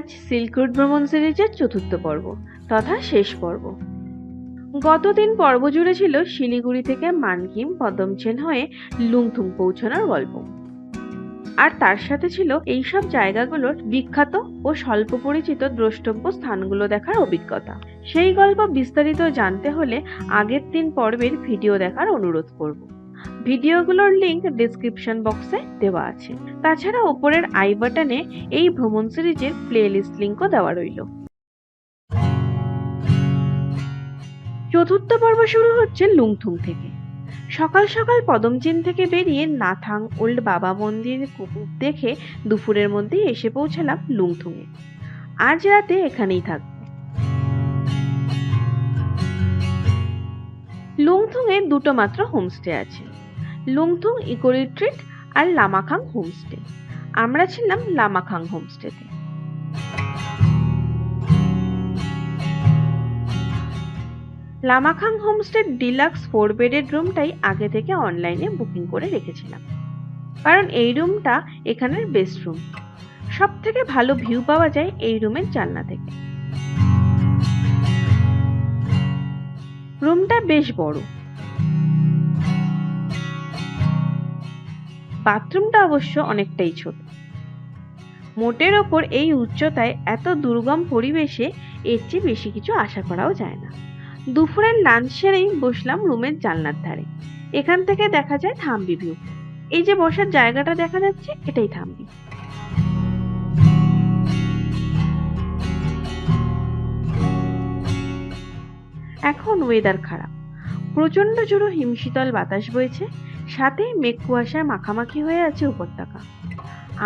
আজ silk route ভ্রমণ সিরিজের চতুর্থ পর্ব তথা শেষ পর্ব। গত 3 পর্ব জুড়ে ছিল শিলিগুড়ি থেকে মানকিন পদমচেন হয়ে লুংথুং পৌঁছানোর গল্প, আর তার সাথে ছিল এইসব জায়গাগুলোর বিখ্যাত ও স্বল্প পরিচিত দ্রষ্টব্য স্থানগুলো দেখার অভিজ্ঞতা। সেই গল্প বিস্তারিত জানতে হলে আগের 3 পর্বের ভিডিও দেখার অনুরোধ করব। ভিডিওগুলোর লিংক ডেসক্রিপশন বক্সে দেওয়া আছে। তাছাড়া উপরের আই বাটনে এই ভ্রমণ সিরিজের প্লেলিস্ট লিংকও দেওয়া রইল। চতুর্থ পর্ব শুরু হচ্ছে লুংথুং থেকে। সকাল সকাল পদমচেন থেকে বেরিয়ে নাথাং ওল্ড বাবা মন্দিরের কুকুর দেখে দুপুরের মধ্যেই এসে পৌঁছালাম লুংথুংয়ে। আজ রাতে এখানেই থাকব। লুংথুংয়ে দুটো মাত্র হোমস্টে আছে, লুংথুং ইকো রিট্রিট আর লামাখাং হোমস্টে। আমরা ছিলাম লামাখাং হোমস্টেতে। লামাখাং হোমস্টের ডিলাক্স 4 বেডের রুমটাই আগে থেকে অনলাইনে বুকিং করে রেখেছিলাম, কারণ এই রুমটা এখানের বেস্ট রুম। সব থেকে ভালো ভিউ পাওয়া যায় এই রুমের জানলা থেকে। রুমটা বেশ বড়, বাথরুমটা অবশ্য অনেকটাই ছোট। মোটের ওপর এই উচ্চতায় এত দুর্গম পরিবেশে এর চেয়ে বেশি কিছু আশা করাও যায় না। দুপুরের লাঞ্চ সেরেই বসলাম রুমের জানলার ধারে। এখান থেকে দেখা যায় থাম্বি ভিউ। এই যে বসার জায়গাটা দেখা যাচ্ছে, এটাই থাম্বি। এখন ওয়েদার খারাপ, প্রচন্ড জোরে হিমশীতল বাতাস বইছে, সাথে মেঘ কুয়াশায় মাখামাখি হয়ে আছে উপত্যকা।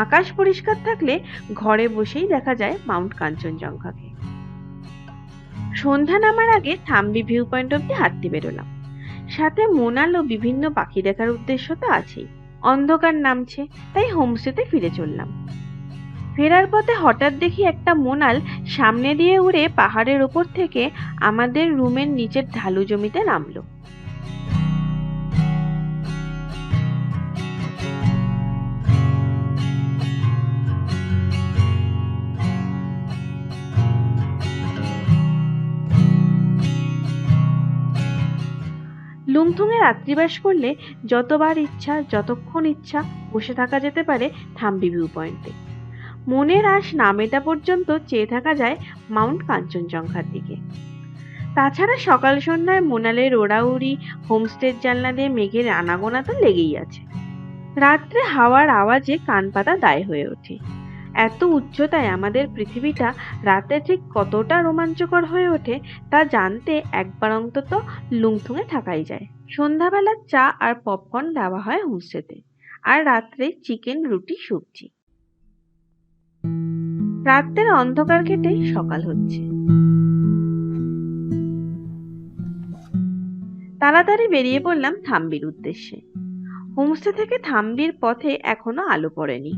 আকাশ পরিষ্কার থাকলে ঘরে বসেই দেখা যায় মাউন্ট কাঞ্চনজঙ্ঘাকে। সন্ধ্যা নামার আগে থাম্বি ভিউ পয়েন্ট অব্দি হাঁটতে বেরোলাম। সাথে মোনাল ও বিভিন্ন পাখি দেখার উদ্দেশ্য তো আছেই। অন্ধকার নামছে, তাই হোমস্টেতে ফিরে চললাম। ফেরার পথে হঠাৎ দেখি একটা মোনাল সামনে দিয়ে উড়ে পাহাড়ের ওপর থেকে আমাদের রুমের নিচের ঢালু জমিতে নামলো। লুংথুংয়ে রাত্রিবাস করলে যতবার ইচ্ছা যতক্ষণ ইচ্ছা বসে থাকা যেতে পারে থাম্বি ভিউ পয়েন্টে। মনের আশ না মেটা পর্যন্ত চেয়ে থাকা যায় মাউন্ট কাঞ্চনজঙ্ঘার দিকে। তাছাড়া সকাল সন্ধ্যায় মোনালের ওড়াউড়ি, হোমস্টের জানলা দিয়ে মেঘের আনাগোনা তো লেগেই আছে। রাত্রে হাওয়ার আওয়াজে কান পাতা দায় হয়ে ওঠে। এত উচ্চতায় আমাদের পৃথিবীটা রাতে ঠিক কতটা রোমাঞ্চকর হয়ে ওঠে তা জানতে একবার অন্তত লুংথুংয়ে থাকাই যায়। সন্ধ্যাবেলা চা আর পপকর্ন দেওয়া হয় হোমস্টেতে, আর রাত্রে চিকেন, রুটি, সবজি। রাতের অন্ধকার কেটে সকাল হচ্ছে। তাড়াতাড়ি বেরিয়ে পড়লাম থাম্বির উদ্দেশ্যে। হোমস্টে থেকে থাম্বির পথে এখনো আলো পড়েনি।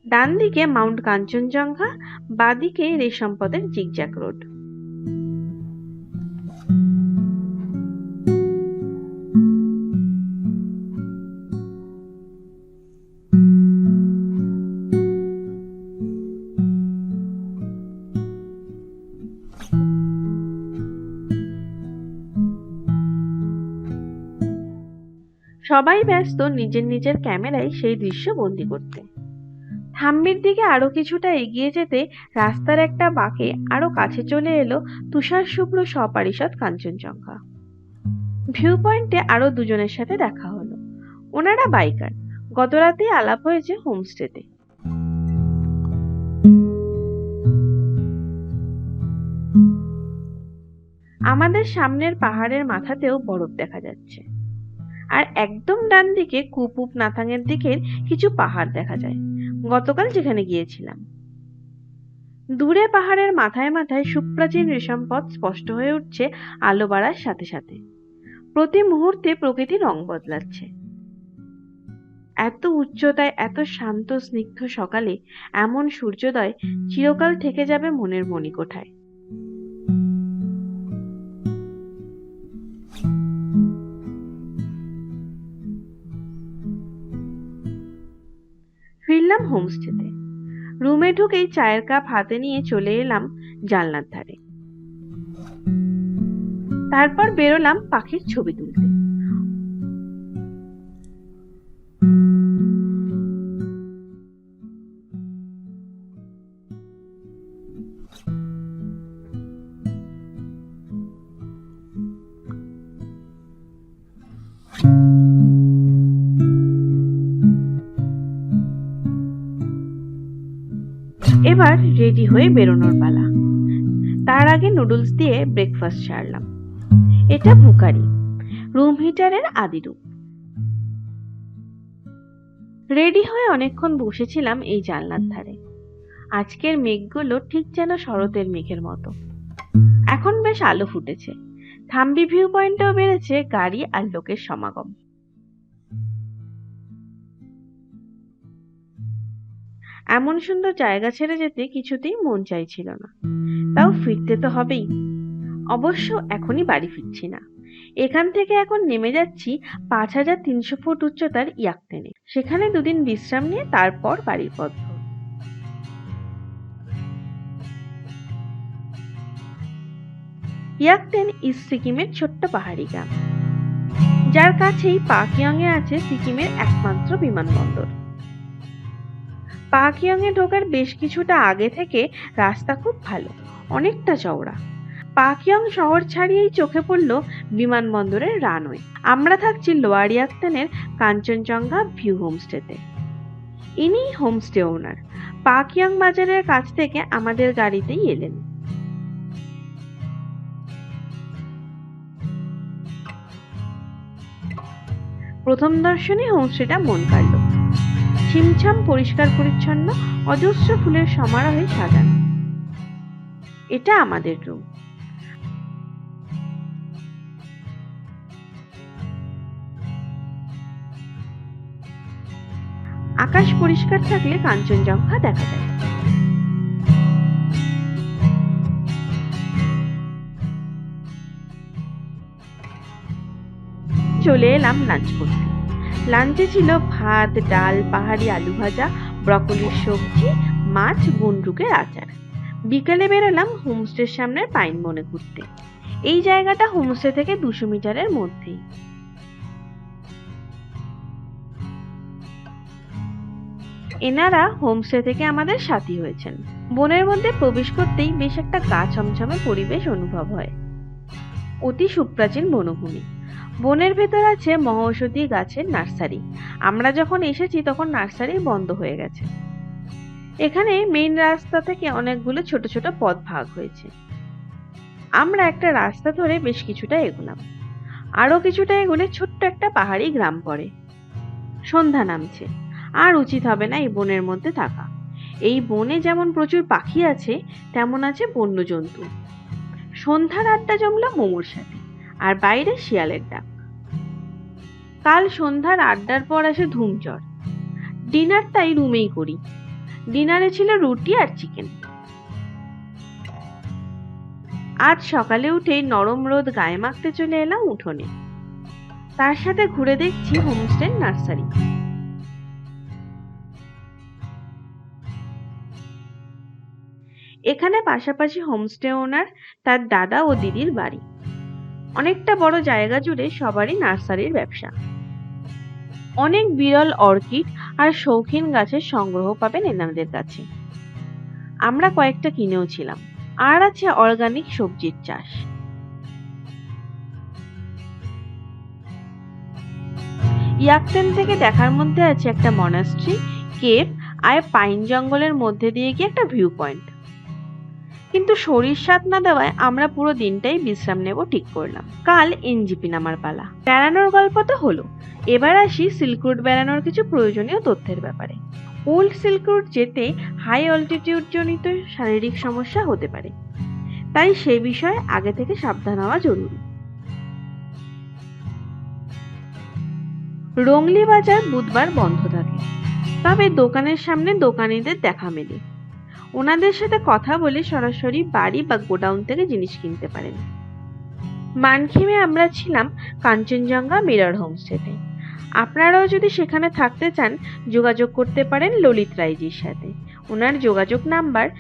ডান দিকে মাউন্ট কাঞ্চনজঙ্ঘা, বাঁদিকে রেশমপথের জিগজ্যাগ রোড। সবাই ব্যস্ত নিজের নিজের ক্যামেরায় সেই দৃশ্য বন্দি করতে। থাম্বির দিকে আরো কিছুটা এগিয়ে যেতে রাস্তার একটা বাঁকে আরো কাছে চলে এলো তুষার শুভ্র সপারিষদ কাঞ্চনজঙ্ঘা। ভিউ পয়েন্টে আরো দুজনের সাথে দেখা হলো। ওনারা বাইকার, গত রাতেই আলাপ হয়েছে হোমস্টেতে। আমাদের সামনের পাহাড়ের মাথাতেও বরফ দেখা যাচ্ছে, আর একদম ডান দিকে কুপুপ নাথাংয়ের দিকের কিছু পাহাড় দেখা যায়, গতকাল যেখানে গিয়েছিলাম। দূরে পাহাড়ের মাথায় মাথায় সুপ্রাচীন রেশমপথ স্পষ্ট হয়ে উঠছে আলো বাড়ার সাথে সাথে। প্রতি মুহূর্তে প্রকৃতি রং বদলাচ্ছে। এত উচ্চতায় এত শান্ত স্নিগ্ধ সকালে এমন সূর্যোদয় চিরকাল থেকে যাবে মনের মণিকোঠায়। এলাম হোমস্টেতে। রুমে ঢুকেই চায়ের কাপ হাতে নিয়ে চলে এলাম জানলার ধারে। তারপর বেরোলাম পাখির ছবি তুলতে। এবার রেডি হয়ে বেরোনোর পালা। তার আগে নুডলস দিয়ে ব্রেকফাস্ট সারলাম। এটা ভুকারি, রুম হিটারের আদি রূপ। রেডি হয়ে অনেকক্ষণ বসেছিলাম এই জানলার ধারে। আজকের মেঘগুলো ঠিক যেন শরতের মেঘের মতো। এখন বেশ আলো ফুটেছে। থাম্বি ভিউ পয়েন্টেও বেড়েছে গাড়ি আর লোকের সমাগম। এমন সুন্দর জায়গা ছেড়ে যেতে কিছুতেই মন চাইছিল না, তাও ফিরতে তো হবেই। অবশ্য এখনই বাড়ি ফিরছি না, এখান থেকে এখন নেমে যাচ্ছি 5300 ফুট উচ্চতার ইয়াকতেনে। সেখানে দুদিন বিশ্রাম নিয়ে তারপর বাড়ির পথ ধরব। ইয়াকতেন সিকিমের ছোট্ট পাহাড়ি গ্রাম, যার কাছেই পাকিয়ং এ আছে সিকিমের একমাত্র বিমানবন্দর। পাকিয়ং এ ঢোকার বেশ কিছুটা আগে থেকে রাস্তা খুব ভালো, অনেকটা চওড়া। পাকিয়ং শহর ছাড়িয়েই চোখে পড়ল বিমানবন্দরের রানওয়ে। আমরা থাকছি লোয়ার ইয়াকতেনের কাঞ্চনজঙ্ঘা ভিউ হোমস্টেতে। ইনি হোমস্টে ওনার। পাকিয়ং বাজারের কাছ থেকে আমাদের গাড়িতেই এলেন। প্রথম দর্শনে হোমস্টেটা মন কাড়ল। ছিমছাম পরিষ্কার পরিচ্ছন্ন, অজস্র ফুলের সমারোহে সাজানো। এটা আমাদের রুম। আকাশ পরিষ্কার থাকলে কাঞ্চনজঙ্ঘা দেখা যায়। চলে এলাম লাঞ্চ করতে। লাঞ্চে ছিল ভাত, ডাল, পাহাড়ি আলু ভাজা, ব্রকলির সবজি, মাছ, গুন্ডুকের আচার। বিকালে বেরোলাম হোমস্টের সামনের পাইন বনে ঘুরতে। এই জায়গাটা হোমস্টে থেকে 200 মিটারের মধ্যেই। এনারা হোমস্টে থেকে আমাদের সাথী হয়েছেন। বনের মধ্যে প্রবেশ করতেই বেশ একটা গা ছমছমে পরিবেশ অনুভব হয়। অতি সুপ্রাচীন বনভূমি। বনের ভেতর আছে মহৌষধি গাছের নার্সারি। আমরা যখন এসেছি তখন নার্সারি বন্ধ হয়ে গেছে। এখানে মেইন রাস্তা থেকে অনেকগুলো ছোট ছোট পথ ভাগ হয়েছে। আমরা একটা রাস্তা ধরে বেশ কিছুটা এগোলাম। আরো কিছুটা এগোলে ছোট্ট একটা পাহাড়ি গ্রাম পড়ে। সন্ধ্যা নামছে, আর উচিত হবে না এই বনের মধ্যে থাকা। এই বনে যেমন প্রচুর পাখি আছে, তেমন আছে বন্য জন্তু। সন্ধ্যার আড্ডা জমলো মোমোর সাথে, আর বাইরে শিয়ালের ডাক। কাল সন্ধ্যার আড্ডার পর আসে ধুমচর। ডিনারটাই রুমেই করি। ডিনারে ছিল রুটি আর চিকেন। আজ সকালে উঠেই নরম রোদ গায়ে মাখতে চলে এলাম উঠোনে। তার সাথে ঘুরে দেখছি হোমস্টে নার্সারি। এখানে পাশাপাশি হোমস্টে ওনার, তার দাদা ও দিদির বাড়ি। অনেকটা বড় জায়গা জুড়ে সবারই নার্সারির ব্যবসা। অনেক বিরল অর্কিড আর শৌখিন গাছের সংগ্রহ পাবেন এনাদের কাছে। আমরা কয়েকটা কিনেও ছিলাম। আর আছে অর্গানিক সবজির চাষ। ইয়াকতেন থেকে দেখার মধ্যে আছে একটা মনাস্ট্রি, কেভ আর পাইন জঙ্গলের মধ্যে দিয়ে গিয়ে একটা ভিউ পয়েন্ট। কিন্তু শরীর সাথ না দেওয়ায় আমরা পুরো দিনটাই বিশ্রাম নেব ঠিক করলাম। কাল এনজিপি নামার পালা। বেড়ানোর গল্প তো হলো, এবার আসি সিল্ক রুট বেড়ানোর কিছু প্রয়োজনীয় তথ্যের ব্যাপারে। ওল্ড সিল্ক রুট যেতে হাই অল্টিটিউড জনিত শারীরিক সমস্যা হতে পারে, তাই সে বিষয়ে আগে থেকে সাবধান হওয়া জরুরি। রংলি বাজার বুধবার বন্ধ থাকে, তবে দোকানের সামনে দোকানিদের দেখা মেলে। ওনাদের সাথে কথা বলে সরাসরি বাড়ি বা গোডাউন থেকে জিনিস কিনতে পারেন। মানখিমে আমরা ছিলাম কাঞ্চনজঙ্ঘা মিরর হোমস্টেতে। আপনারাও যদি সেখানে থাকতে চান যোগাযোগ করতে পারেন ললিত রায়জির সাথে। ওনার যোগাযোগ নাম্বার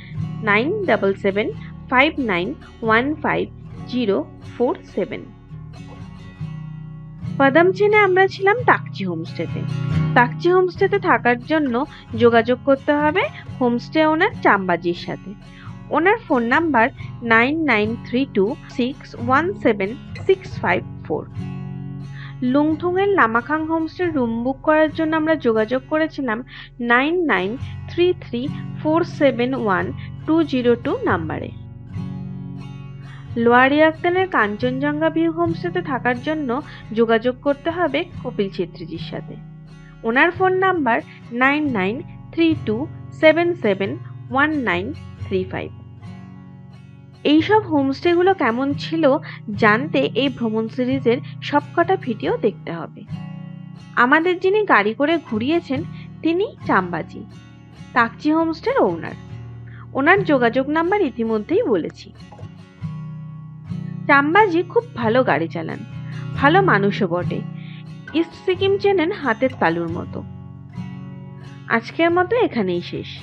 9775915047। পদমচেনে আমরা ছিলাম তাকচি হোমস্টেতে। তাকচি হোমস্টেতে থাকার জন্য যোগাযোগ করতে হবে হোমস্টে ওনার চাম্বাজির সাথে। ওনার ফোন নাম্বার 9932617654। লুংথুংয়ের লামাখাং হোমস্টে রুম বুক করার জন্য আমরা যোগাযোগ করেছিলাম 9933471202 নাম্বারে। লোয়ার ইয়াকতানের কাঞ্চনজঙ্ঘা ভিউ হোমস্টেতে থাকার জন্য যোগাযোগ করতে হবে কপিল ছেত্রীজির সাথে। ওনার ফোন নাম্বার 9932771935। এইসব হোমস্টেগুলো কেমন ছিল জানতে এই ভ্রমণ সিরিজের সবকটা ভিডিও দেখতে হবে। আমাদের যিনি গাড়ি করে ঘুরিয়েছেন তিনি চাম্বাজি, তাকচি হোমস্টের ওনার। ওনার যোগাযোগ নাম্বার ইতিমধ্যেই বলেছি। চাম্বাজি খুব ভালো গাড়ি চালান, ভালো মানুষও বটে। ইস্ট সিকিম চেনেন হাতের তালুর মতো। আজকের মতো এখানেই শেষ।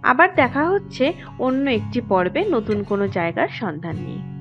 আবার দেখা হচ্ছে অন্য একটি পর্বে নতুন কোনো জায়গার সন্ধান নিয়ে।